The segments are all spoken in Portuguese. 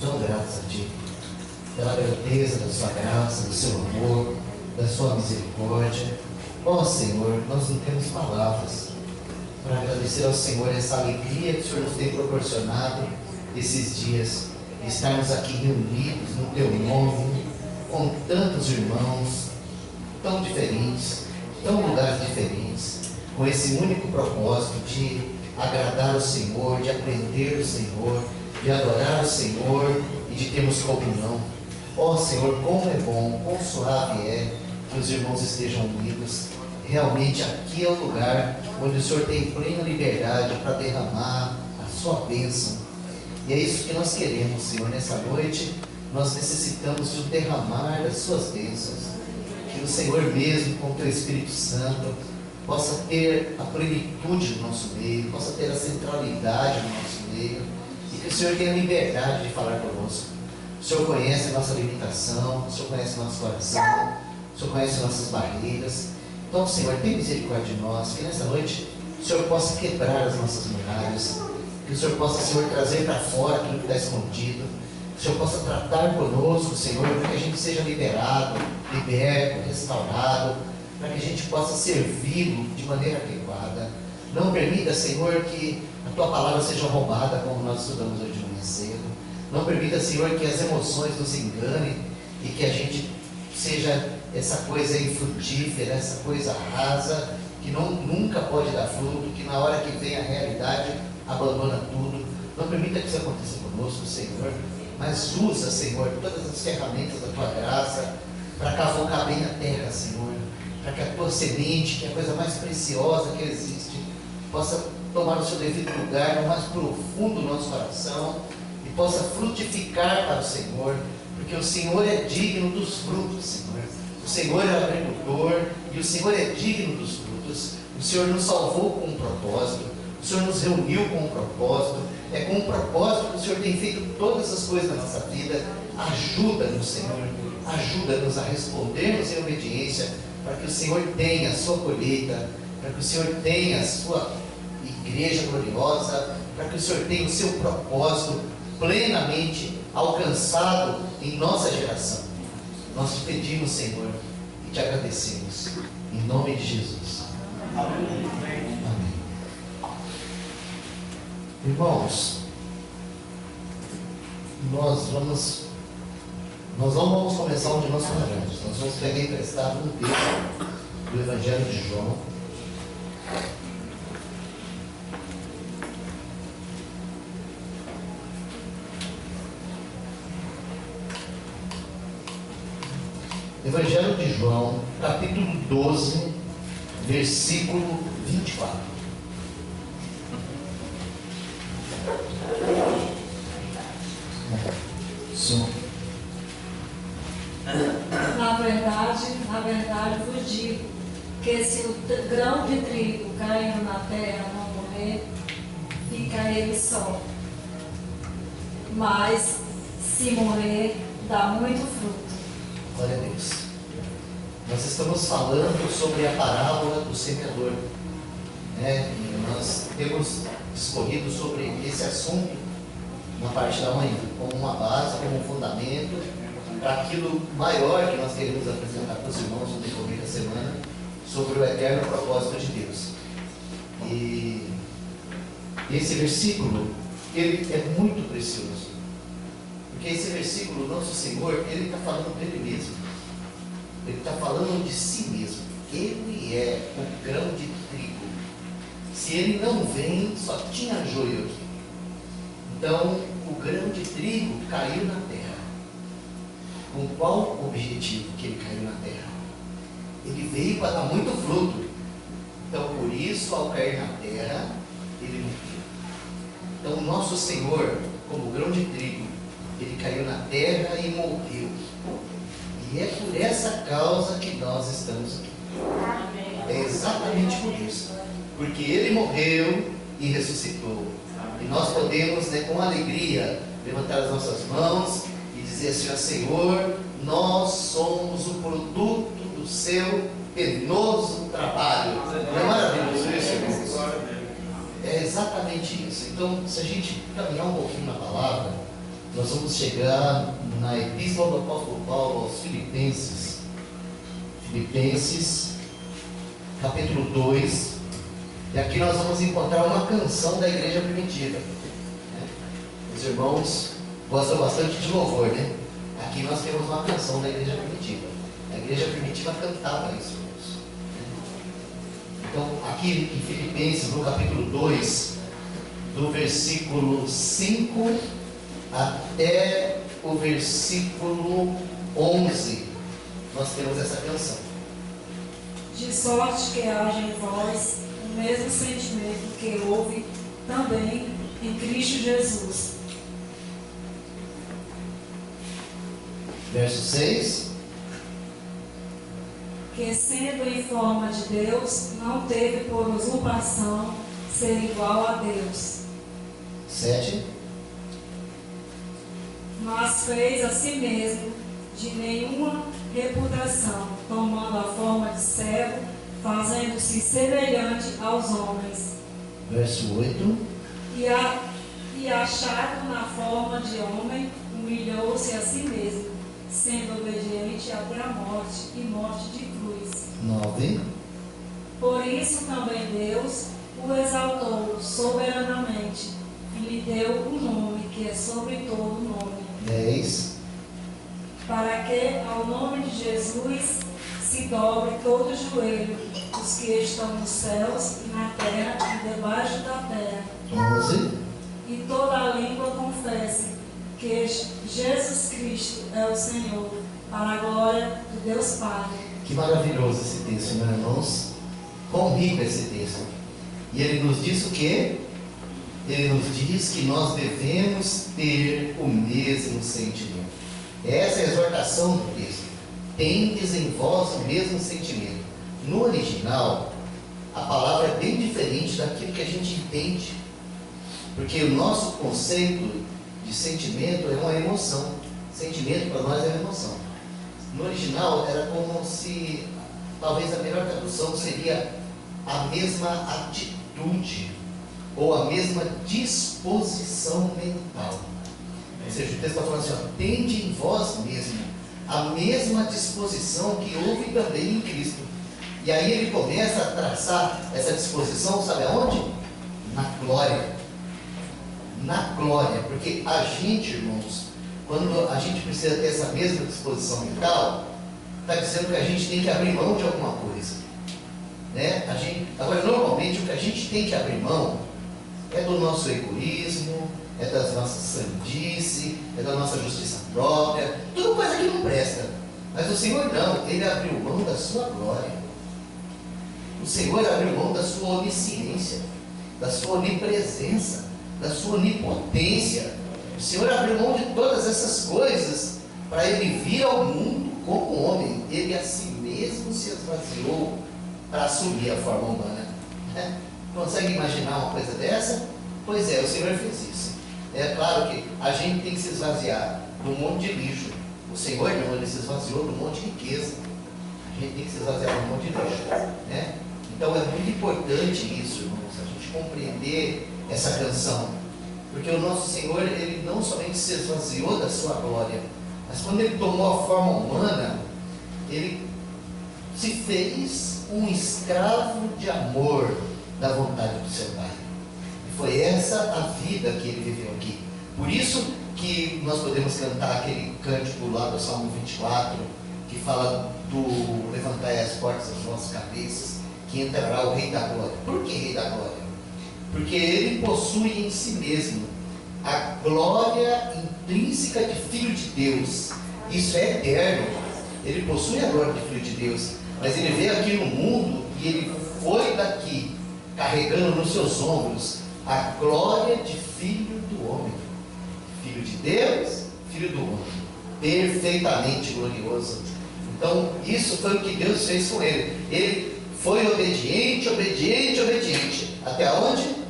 tão gratos a Ti, pela grandeza da Sua graça, do Seu amor, da Sua misericórdia. Ó Senhor, nós não temos palavras para agradecer ao Senhor essa alegria que o Senhor nos tem proporcionado esses dias, estarmos aqui reunidos no Teu nome, com tantos irmãos, tão diferentes, tão lugares diferentes, com esse único propósito de agradar o Senhor, de aprender o Senhor, de adorar o Senhor e de termos comunhão. Ó Senhor, como é bom, quão suave é que os irmãos estejam unidos. Realmente aqui é o lugar onde o Senhor tem plena liberdade para derramar a sua bênção. E é isso que nós queremos, Senhor, nessa noite. Nós necessitamos de derramar das suas bênçãos. Que o Senhor mesmo, com o Teu Espírito Santo, possa ter a plenitude no nosso meio, possa ter a centralidade no nosso meio, e que o Senhor tenha liberdade de falar conosco. O Senhor conhece a nossa limitação, o Senhor conhece o nosso coração, o Senhor conhece nossas barreiras. Então, Senhor, tem misericórdia de nós, que nessa noite o Senhor possa quebrar as nossas muralhas, que o Senhor possa, Senhor, trazer para fora aquilo que está escondido, que o Senhor possa tratar conosco, Senhor, para que a gente seja liberado, liberto, restaurado, para que a gente possa servi-lo de maneira adequada. Não permita, Senhor, que a Tua palavra seja roubada, como nós estudamos hoje de manhã cedo. Não permita, Senhor, que as emoções nos enganem e que a gente seja essa coisa infrutífera, essa coisa rasa, que nunca pode dar fruto, que na hora que vem a realidade abandona tudo. Não permita que isso aconteça conosco, Senhor, mas usa, Senhor, todas as ferramentas da Tua graça para cavocar bem a terra, Senhor, para que a Tua semente, que é a coisa mais preciosa que existe, possa tomar o seu devido lugar no mais profundo do nosso coração e possa frutificar para o Senhor, porque o Senhor é digno dos frutos, Senhor. O Senhor é o agricultor e o Senhor é digno dos frutos. O Senhor nos salvou com um propósito, o Senhor nos reuniu com um propósito. É com um propósito que o Senhor tem feito todas as coisas na nossa vida. Ajuda-nos, Senhor, ajuda-nos a respondermos em obediência, para que o Senhor tenha a sua colheita, para que o Senhor tenha a sua igreja gloriosa, para que o Senhor tenha o seu propósito plenamente alcançado em nossa geração. Nós te pedimos, Senhor, e te agradecemos, em nome de Jesus. Amém. Amém. Irmãos, nós não vamos começar onde nós paramos. Nós vamos pegar emprestado um texto do Evangelho de João. Evangelho de João, capítulo 12, versículo 24. Som. Na verdade vos digo que se o grão de trigo caindo na terra não morrer, fica ele só. Mas se morrer, dá muito fruto. Glória a Deus. Nós estamos falando sobre a parábola do semeador, né? E nós temos discorrido sobre esse assunto na parte da manhã, como uma base, como um fundamento para aquilo maior que nós queremos apresentar para os irmãos no decorrer da semana, sobre o eterno propósito de Deus. E esse versículo, ele é muito precioso, porque esse versículo, nosso Senhor, ele está falando dele mesmo, ele está falando de si mesmo. Ele é o grão de trigo. Se ele não vem, só tinha joio aqui. Então, o grão de trigo caiu na terra. Com qual objetivo que ele caiu na terra? Ele veio para dar muito fruto. Então, por isso, ao cair na terra, ele morreu. Então, o nosso Senhor, como grão de trigo, ele caiu na terra e morreu. E é por essa causa que nós estamos aqui. É exatamente por isso. Porque ele morreu e ressuscitou. E nós podemos, com alegria, levantar as nossas mãos e dizer assim: ó Senhor, nós somos o produto do seu penoso trabalho. Não é maravilhoso isso, irmãos? É exatamente isso. Então, se a gente caminhar um pouquinho na palavra, nós vamos chegar na Epístola do Apóstolo Paulo aos Filipenses. Filipenses, capítulo 2. E aqui nós vamos encontrar uma canção da igreja primitiva. Os irmãos gostam bastante de louvor, né? Aqui nós temos uma canção da igreja primitiva. A igreja primitiva cantava isso, irmãos. Então, aqui em Filipenses, no capítulo 2, do versículo 5 até o versículo 11, nós temos essa canção. De sorte que haja em vós o mesmo sentimento que houve também em Cristo Jesus. Verso 6. Que sendo em forma de Deus, não teve por usurpação ser igual a Deus. 7. Mas fez a si mesmo de nenhuma reputação, tomando a forma de servo, fazendo-se semelhante aos homens. Verso 8. E achado na forma de homem, humilhou-se a si mesmo, sendo obediente até a morte, e morte de cruz. 9. Por isso também Deus o exaltou soberanamente, e lhe deu um nome que é sobre todo nome. 10. Para que ao nome de Jesus se dobre todo o joelho, os que estão nos céus e na terra e debaixo da terra, 11. e toda a língua confesse que Jesus Cristo é o Senhor, para a glória do Deus Pai. Que maravilhoso esse texto, meus irmãos. Quão rico esse texto. E ele nos diz o quê? Ele nos diz que nós devemos ter o mesmo sentimento. Essa é a exortação do texto. Tendes em vós o mesmo sentimento. No original, a palavra é bem diferente daquilo que a gente entende. Porque o nosso conceito de sentimento é uma emoção. Sentimento para nós é uma emoção. No original era como se, talvez a melhor tradução seria a mesma atitude ou a mesma disposição mental. Ou seja, o texto está falando assim, ó, tende em vós mesmo a mesma disposição que houve também em Cristo. E aí ele começa a traçar essa disposição, sabe aonde? Na glória. Na glória, porque a gente, irmãos, quando a gente precisa ter essa mesma disposição mental, está dizendo que a gente tem que abrir mão de alguma coisa, né? Agora, normalmente, o que a gente tem que abrir mão é do nosso egoísmo, é das nossas sandice, é da nossa justiça própria, tudo coisa que não presta. Mas o Senhor não, Ele abriu mão da sua glória. O Senhor abriu mão da sua onisciência, da sua onipresença, da sua onipotência. O Senhor abriu mão de todas essas coisas para Ele vir ao mundo como homem. Ele a si mesmo se esvaziou para assumir a forma humana. Consegue imaginar uma coisa dessa? Pois é, o Senhor fez isso. É claro que a gente tem que se esvaziar de um monte de lixo. O Senhor não, Ele se esvaziou de um monte de riqueza. A gente tem que se esvaziar de um monte de lixo, né? Então é muito importante isso, irmãos, a gente compreender essa canção. Porque o nosso Senhor, Ele não somente se esvaziou da sua glória, mas quando Ele tomou a forma humana, Ele se fez um escravo de amor da vontade do seu Pai. E foi essa a vida que Ele viveu aqui. Por isso que nós podemos cantar aquele cântico lá do Salmo 24, que fala do levantai as portas das nossas cabeças, que entrará o Rei da Glória. Por que Rei da Glória? Porque Ele possui em si mesmo a glória intrínseca de Filho de Deus. Isso é eterno. Ele possui a glória de Filho de Deus, mas Ele veio aqui no mundo e Ele foi daqui carregando nos seus ombros a glória de Filho do homem. Filho de Deus, Filho do homem, perfeitamente glorioso. Então isso foi o que Deus fez com Ele. Ele foi obediente, obediente, obediente. Até onde?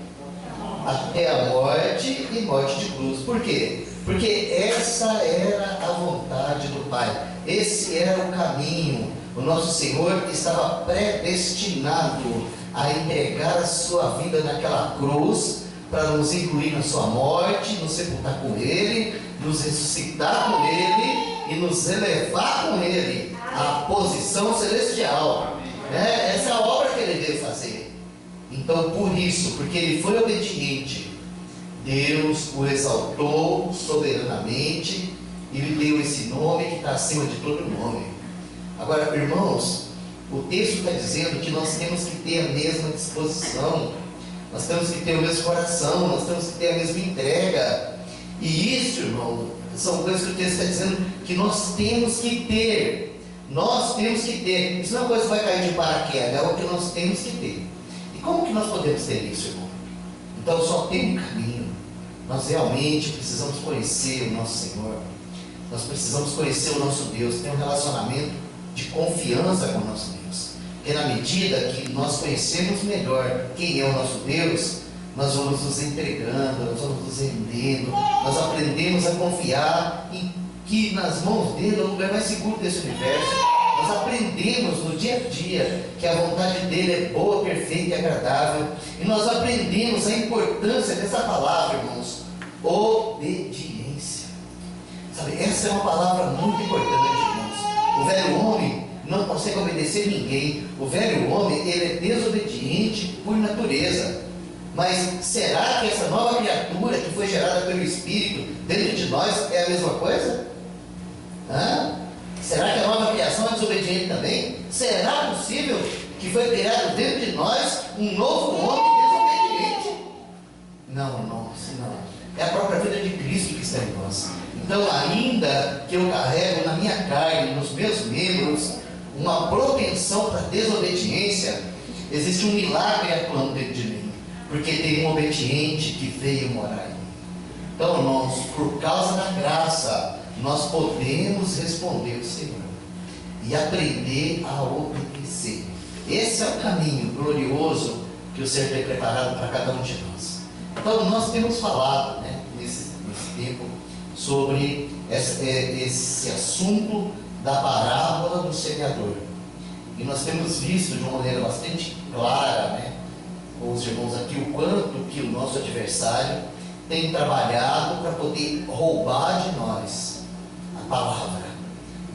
Até a morte e morte de cruz. Por quê? Porque essa era a vontade do Pai. Esse era o caminho. O nosso Senhor estava predestinado a entregar a sua vida naquela cruz para nos incluir na sua morte, nos sepultar com Ele, nos ressuscitar com Ele e nos elevar com Ele à posição celestial. Essa é a obra que Ele veio fazer. Então, por isso, porque Ele foi obediente, Deus o exaltou soberanamente e lhe deu esse nome que está acima de todo nome. Agora, irmãos, o texto está dizendo que nós temos que ter a mesma disposição, nós temos que ter o mesmo coração, nós temos que ter a mesma entrega. E isso, irmão, são coisas que o texto está dizendo que nós temos que ter. Nós temos que ter. Isso não é uma coisa que vai cair de paraquedas, é o que nós temos que ter. E como que nós podemos ter isso, irmão? Então só tem um caminho. Nós realmente precisamos conhecer o nosso Senhor. Nós precisamos conhecer o nosso Deus, ter um relacionamento de confiança com o nosso Deus. Porque na medida que nós conhecemos melhor quem é o nosso Deus, nós vamos nos entregando, nós vamos nos rendendo, nós aprendemos a confiar em que nas mãos dele é o lugar mais seguro desse universo. Nós aprendemos no dia a dia que a vontade dele é boa, perfeita e agradável. E nós aprendemos a importância dessa palavra, irmãos, obediência. Sabe, essa é uma palavra muito importante, irmãos. O velho homem não consegue obedecer ninguém. O velho homem, ele é desobediente por natureza. Mas será que essa nova criatura que foi gerada pelo Espírito dentro de nós é a mesma coisa? Será que a nova criação é desobediente também? Será possível que foi criado dentro de nós um novo homem desobediente? Não, não. É a própria vida de Cristo que está em nós. Então, ainda que eu carrego na minha carne, nos meus membros, uma propensão para desobediência, existe um milagre atuando dentro de mim, porque tem um obediente que veio morar em mim. Então, nós, por causa da graça, nós podemos responder o Senhor e aprender a obedecer. Esse é o caminho glorioso que o Senhor tem preparado para cada um de nós. Então, nós temos falado, nesse tempo, sobre esse assunto da parábola do semeador. E nós temos visto de uma maneira bastante clara, com os irmãos aqui, o quanto que o nosso adversário tem trabalhado para poder roubar de nós a palavra,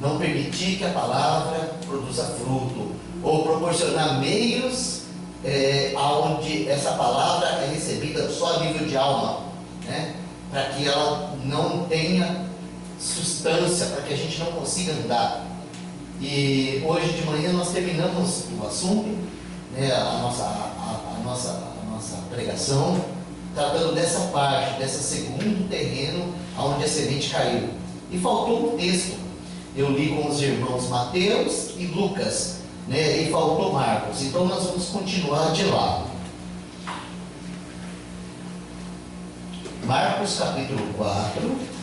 não permitir que a palavra produza fruto, ou proporcionar meios onde essa palavra é recebida só a nível de alma, para que ela não tenha substância, para que a gente não consiga andar. E hoje de manhã nós terminamos o assunto, a nossa pregação, tratando dessa parte, desse segundo terreno onde a semente caiu. E faltou um texto. Eu li com os irmãos Mateus e Lucas, e faltou Marcos. Então nós vamos continuar de lá. Marcos capítulo 4.